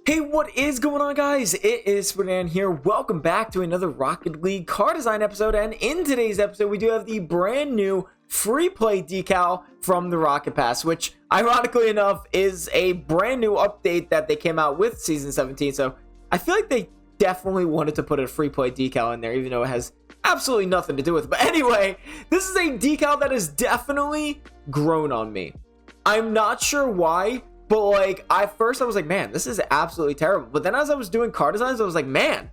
Hey, what is going on, guys? It is Fernand here. Welcome back to another Rocket League car design episode, and in today's episode we do have the brand new Freeplay decal from the Rocket Pass, which ironically enough is a brand new update that they came out with Season 17, so I feel like they definitely wanted to put a Freeplay decal in there, even though it has absolutely nothing to do with it. But anyway, this is a decal that has definitely grown on me. I'm not sure why, but like at first I was like, man, this is absolutely terrible. But then as I was doing car designs, I was like, man,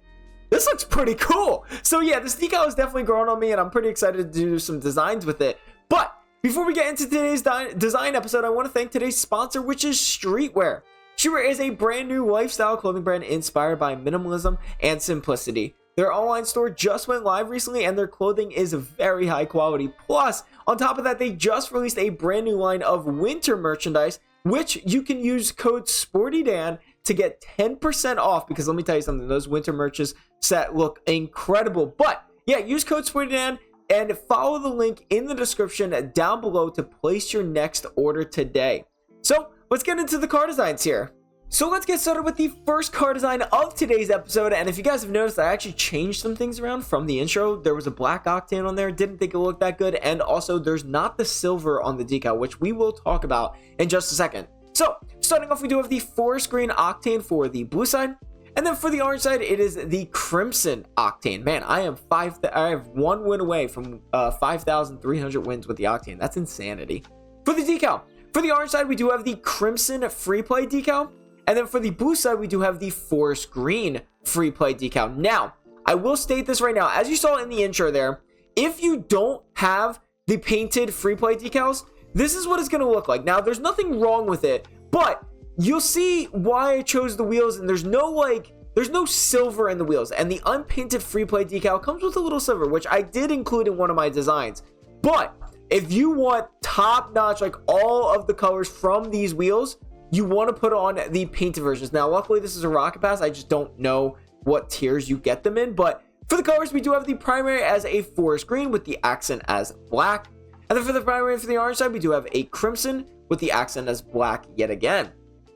this looks pretty cool. So yeah, this decal is definitely growing on me, and I'm pretty excited to do some designs with it. But before we get into today's design episode, I want to thank today's sponsor, which is Streetwear. Streetwear is a brand new lifestyle clothing brand inspired by minimalism and simplicity. Their online store just went live recently, and their clothing is very high quality. Plus, on top of that, they just released a brand new line of winter merchandise, which you can use code SPORTYDAN to get 10% off, because let me tell you something, those winter merches set look incredible. But yeah, use code SPORTYDAN and follow the link in the description down below to place your next order today. So let's get into the car designs here. So let's get started with the first car design of today's episode. And if you guys have noticed, I actually changed some things around from the intro. There was a black octane on there, didn't think it looked that good. And also there's not the silver on the decal, which we will talk about in just a second. So starting off, we do have the forest green octane for the blue side. And then for the orange side, it is the crimson octane. Man, I have one win away from 5,300 wins with the octane. That's insanity. For the decal, for the orange side, we do have the crimson Freeplay decal. And then for the blue side, we do have the forest green Freeplay decal. Now, I will state this right now. As you saw in the intro there, if you don't have the painted Freeplay decals, this is what it's going to look like. Now, there's nothing wrong with it, but you'll see why I chose the wheels, and there's no silver in the wheels. And the unpainted Freeplay decal comes with a little silver, which I did include in one of my designs. But if you want top-notch, like all of the colors from these wheels, you want to put on the painted versions. Now, luckily, this is a Rocket Pass. I just don't know what tiers you get them in. But for the colors, we do have the primary as a forest green with the accent as black. And then for the primary and for the orange side, we do have a crimson with the accent as black yet again.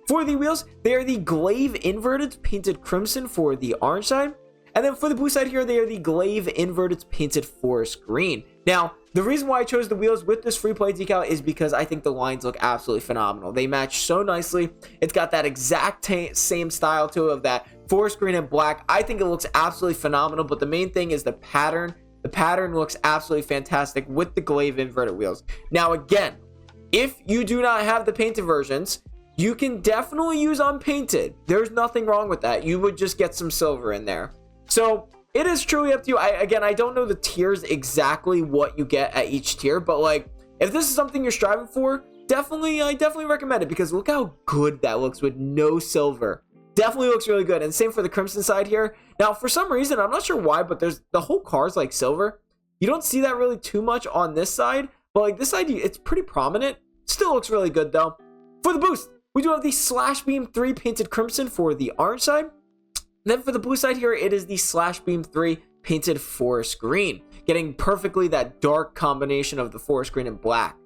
For the wheels, they are the Glaive inverted painted crimson for the orange side. And then for the blue side here, they are the Glaive inverted painted forest green. Now, the reason why I chose the wheels with this Freeplay decal is because I think the lines look absolutely phenomenal. They match so nicely. It's got that exact same style to it of that forest green and black. I think it looks absolutely phenomenal, but the main thing is the pattern. The pattern looks absolutely fantastic with the Glaive inverted wheels. Now, again, if you do not have the painted versions, you can definitely use unpainted. There's nothing wrong with that. You would just get some silver in there. So it is truly up to you. I don't know the tiers exactly what you get at each tier, but like if this is something you're striving for, I definitely recommend it, because look how good that looks with no silver. Definitely looks really good. And same for the crimson side here. Now, for some reason, I'm not sure why, but there's the whole car's like silver. You don't see that really too much on this side, but like this side, it's pretty prominent. Still looks really good though. For the boost, we do have the Slash Beam 3 painted crimson for the orange side. Then for the blue side here, it is the Slash Beam 3 painted forest green, getting perfectly that dark combination of the forest green and black.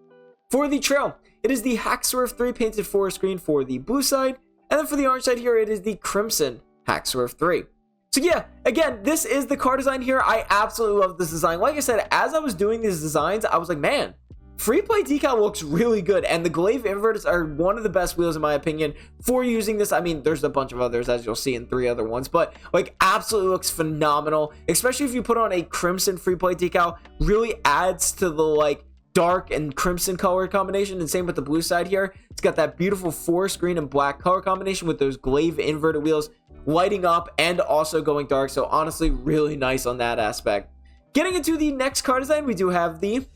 For the trail, it is the Hackswerve 3 painted forest green for the blue side. And then for the orange side here, it is the crimson Hackswerve 3. So yeah, again, this is the car design here. I absolutely love this design. Like I said, as I was doing these designs, I was like, man, Freeplay decal looks really good, and the Glaive inverters are one of the best wheels in my opinion for using this. I mean, there's a bunch of others, as you'll see in 3 other ones, but like absolutely looks phenomenal, especially if you put on a crimson Freeplay decal. Really adds to the like dark and crimson color combination, and same with the blue side here. It's got that beautiful forest green and black color combination with those Glaive inverted wheels lighting up and also going dark. So honestly, really nice on that aspect. Getting into the next car design, we do have the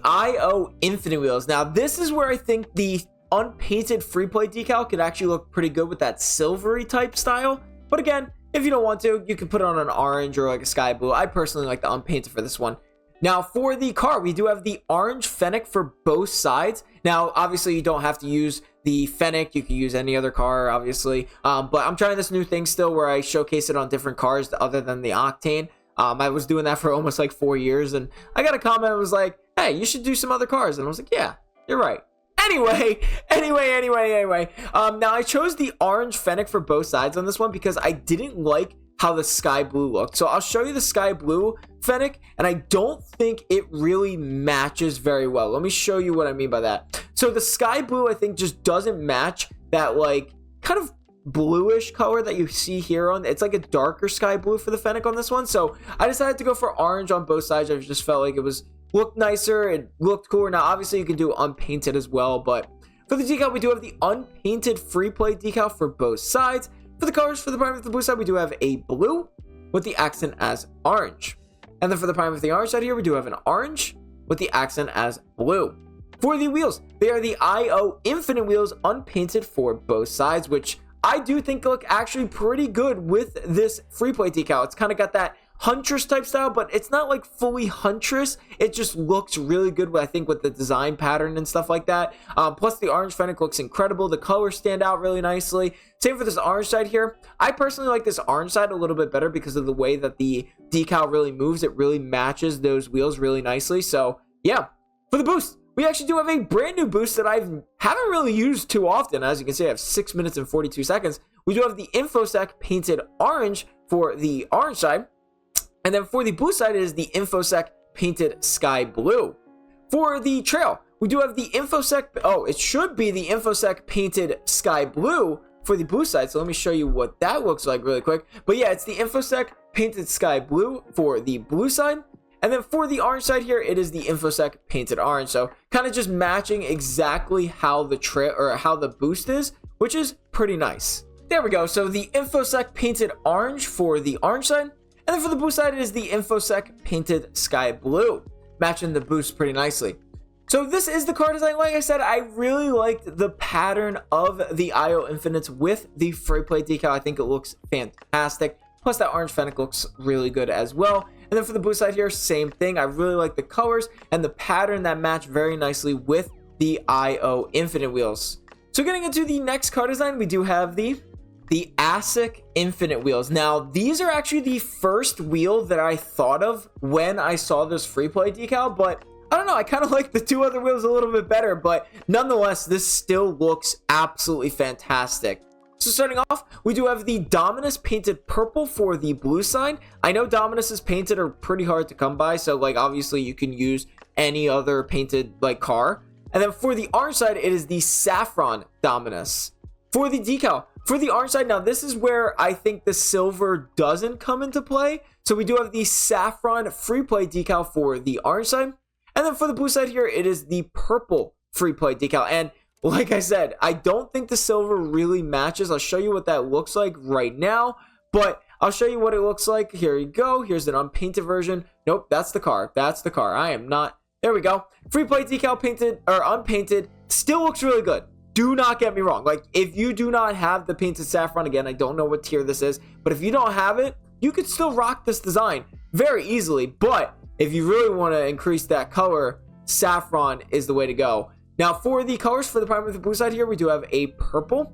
IO Infinite wheels. Now, this is where I think the unpainted Freeplay decal could actually look pretty good with that silvery type style. But again, if you don't want to, you can put it on an orange or like a sky blue. I personally like the unpainted for this one. Now, for the car, we do have the orange Fennec for both sides. Now, obviously, you don't have to use the Fennec. You can use any other car, obviously. But I'm trying this new thing still where I showcase it on different cars other than the Octane. I was doing that for almost like 4 years, and I got a comment that was like, hey, you should do some other cars. And I was like, yeah, you're right. Anyway. Now I chose the orange Fennec for both sides on this one because I didn't like how the sky blue looked. So I'll show you the sky blue Fennec, and I don't think it really matches very well. Let me show you what I mean by that. So the sky blue, I think, just doesn't match that like kind of bluish color that you see here on. It's like a darker sky blue for the Fennec on this one. So I decided to go for orange on both sides. I just felt like it looked nicer, it looked cooler. Now obviously you can do unpainted as well, but for the decal we do have the unpainted Freeplay decal for both sides. For the colors, for the prime of the blue side we do have a blue with the accent as orange, and then for the prime of the orange side here we do have an orange with the accent as blue. For the wheels, they are the IO Infinite wheels unpainted for both sides, which I do think look actually pretty good with this Freeplay decal. It's kind of got that Huntress type style, but it's not like fully Huntress. It just looks really good, I think, with the design pattern and stuff like that. Plus the orange Fennec looks incredible. The colors stand out really nicely. Same for this orange side here. I personally like this orange side a little bit better because of the way that the decal really moves. It really matches those wheels really nicely. So yeah, for the boost, we actually do have a brand new boost that I haven't really used too often. As you can see, I have 6 minutes and 42 seconds. We do have the InfoSec painted orange for the orange side. And then for the blue side, it is the InfoSec painted sky blue. For the trail, we do have the InfoSec, it should be the InfoSec painted sky blue for the blue side. So let me show you what that looks like really quick. But yeah, it's the InfoSec painted sky blue for the blue side. And then for the orange side here, it is the InfoSec painted orange. So kind of just matching exactly how the trail or how the boost is, which is pretty nice. There we go. So the InfoSec painted orange for the orange side. And then for the blue side, it is the InfoSec painted sky blue, matching the boost pretty nicely. So this is the car design. Like I said, I really liked the pattern of the IO Infinites with the Freeplay decal. I think it looks fantastic. Plus that orange Fennec looks really good as well. And then for the blue side here, same thing. I really like the colors and the pattern that match very nicely with the IO Infinite wheels. So getting into the next car design, we do have the Asic Infinite wheels. Now, these are actually the first wheel that I thought of when I saw this Freeplay decal, but I don't know, I kind of like the two other wheels a little bit better, but nonetheless, this still looks absolutely fantastic. So starting off, we do have the Dominus painted purple for the blue side. I know Dominus's painted are pretty hard to come by, so like obviously you can use any other painted like car. And then for the orange side, it is the Saffron Dominus. For the decal, for the orange side, now this is where I think the silver doesn't come into play. So we do have the Saffron Freeplay decal for the orange side. And then for the blue side here, it is the purple Freeplay decal. And like I said, I don't think the silver really matches. I'll show you what that looks like right now, but I'll show you what it looks like. Here you go. Here's an unpainted version. Nope, that's the car. That's the car. I am not. There we go. Freeplay decal painted or unpainted still looks really good. Do not get me wrong. Like if you do not have the painted saffron, again, I don't know what tier this is, but if you don't have it, you could still rock this design very easily. But if you really want to increase that color, saffron is the way to go. Now for the colors for the prime of the blue side here, we do have a purple,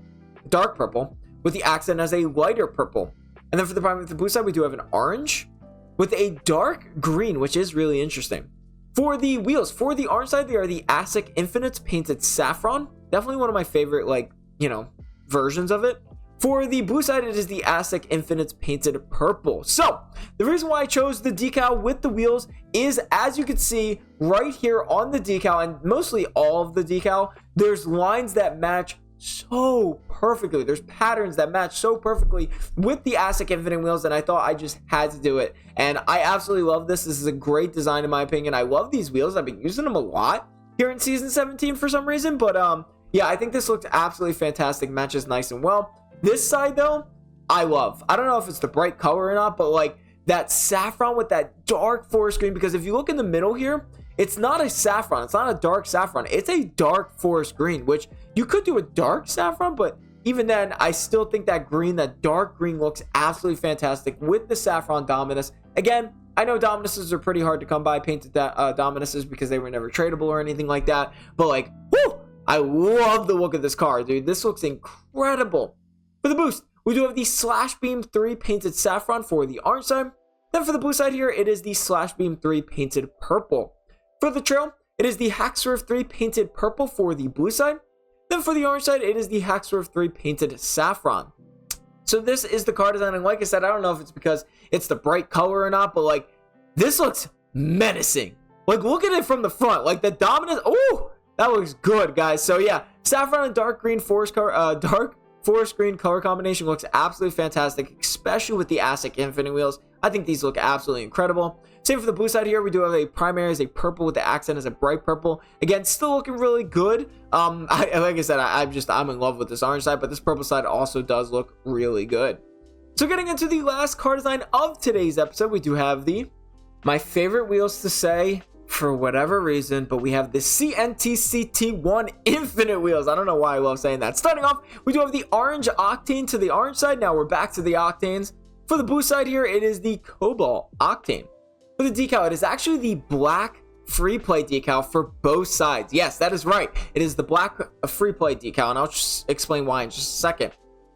dark purple, with the accent as a lighter purple. And then for the prime of the blue side, we do have an orange with a dark green, which is really interesting. For the wheels, for the orange side, they are the Asic Infinites painted saffron. Definitely one of my favorite, like, you know, versions of it. For the blue side, it is the Asic Infinites painted purple. So the reason why I chose the decal with the wheels is, as you can see right here on the decal, and mostly all of the decal, there's lines that match so perfectly. There's patterns that match so perfectly with the Asic Infinite wheels, and I thought I just had to do it. And I absolutely love this. This is a great design in my opinion. I love these wheels. I've been using them a lot here in season 17 for some reason, but yeah, I think this looked absolutely fantastic. Matches nice and well. This side though, I love. I don't know if it's the bright color or not, but like that saffron with that dark forest green, because if you look in the middle here, it's not a saffron. It's not a dark saffron. It's a dark forest green, which you could do a dark saffron, but even then, I still think that green, that dark green looks absolutely fantastic with the saffron Dominus. Again, I know Dominuses are pretty hard to come by, painted Dominuses, because they were never tradable or anything like that. But like, whoo, I love the look of this car, dude. This looks incredible. For the boost, we do have the Slash Beam 3 painted saffron for the orange side. Then for the blue side here, it is the Slash Beam 3 painted purple. For the trail, it is the Hackswerve 3 painted purple for the blue side. Then for the orange side, it is the Hackswerve 3 painted saffron. So this is the card design, and like I said, I don't know if it's because it's the bright color or not, but like, this looks menacing. Like, look at it from the front, like the dominant. Oh, that looks good, guys. So yeah, saffron and dark green forest color, dark forest green color combination looks absolutely fantastic, especially with the Asic infinite wheels. I think these look absolutely incredible. Same for the blue side here. We do have a primary as a purple with the accent as a bright purple. Again, still looking really good. Like I said, I'm in love with this orange side, but this purple side also does look really good. So getting into the last card design of today's episode, we do have my favorite wheels to say for whatever reason, but we have the CNTCT1 infinite wheels. I don't know why I love saying that. Starting off, we do have the orange octane to the orange side. Now we're back to the octanes. For the blue side here, it is the cobalt octane. For the decal, it is actually the black Freeplay decal for both sides. Yes, that is right. It is the black Freeplay decal, and I'll just explain why in just a second.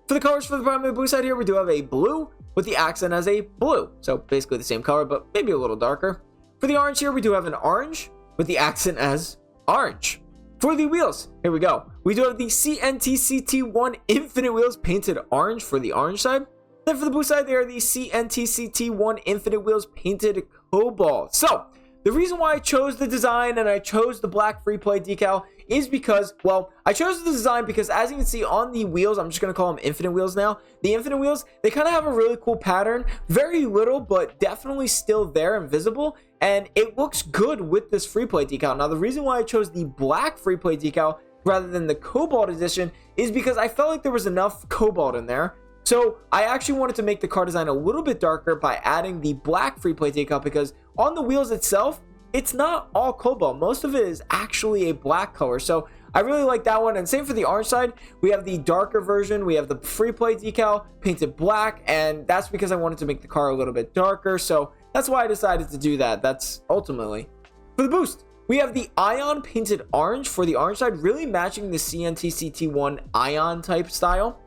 For the colors for the primary blue side here, we do have a blue with the accent as a blue. So basically the same color, but maybe a little darker. For the orange here, we do have an orange with the accent as orange. For the wheels, here we go. We do have the CNTCT1 infinite wheels painted orange for the orange side. Then for the blue side, there are the CNTCT1 infinite wheels painted cobalt. So the reason why I chose the design and I chose the black Freeplay decal is because, well, I chose the design because as you can see on the wheels, I'm just going to call them infinite wheels now. The infinite wheels, they kind of have a really cool pattern. Very little, but definitely still there and visible. And it looks good with this Freeplay decal. Now, the reason why I chose the black Freeplay decal rather than the cobalt edition is because I felt like there was enough cobalt in there. So I actually wanted to make the car design a little bit darker by adding the black Freeplay decal, because on the wheels itself, it's not all cobalt. Most of it is actually a black color. So I really like that one. And same for the orange side. We have the darker version. We have the Freeplay decal painted black. And that's because I wanted to make the car a little bit darker. So that's why I decided to do that. That's ultimately. For the boost, we have the Ion painted orange for the orange side, really matching the CNTCT1 Ion type style.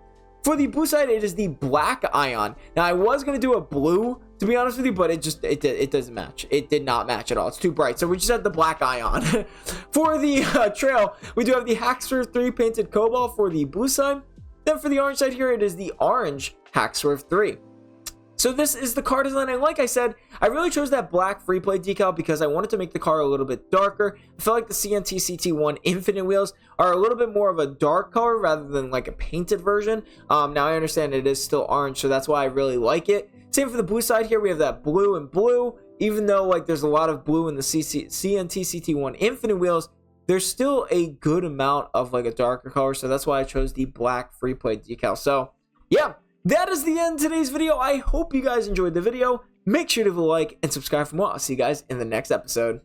For the blue side, it is the black Ion. Now, I was going to do a blue, to be honest with you, but it doesn't match. It did not match at all. It's too bright. So we just had the black Ion. For the trail, we do have the Hackswerve 3 painted cobalt for the blue side. Then for the orange side here, it is the orange Hackswerve 3. So this is the car design, and like I said, I really chose that black Freeplay decal because I wanted to make the car a little bit darker. I feel like the CNTCT1 infinite wheels are a little bit more of a dark color rather than like a painted version. Now I understand it is still orange, so that's why I really like it. Same for the blue side here, we have that blue and blue. Even though like there's a lot of blue in the CNTCT1 infinite wheels, there's still a good amount of like a darker color, so that's why I chose the black Freeplay decal. So yeah, that is the end of today's video. I hope you guys enjoyed the video. Make sure to leave a like and subscribe for more. I'll see you guys in the next episode.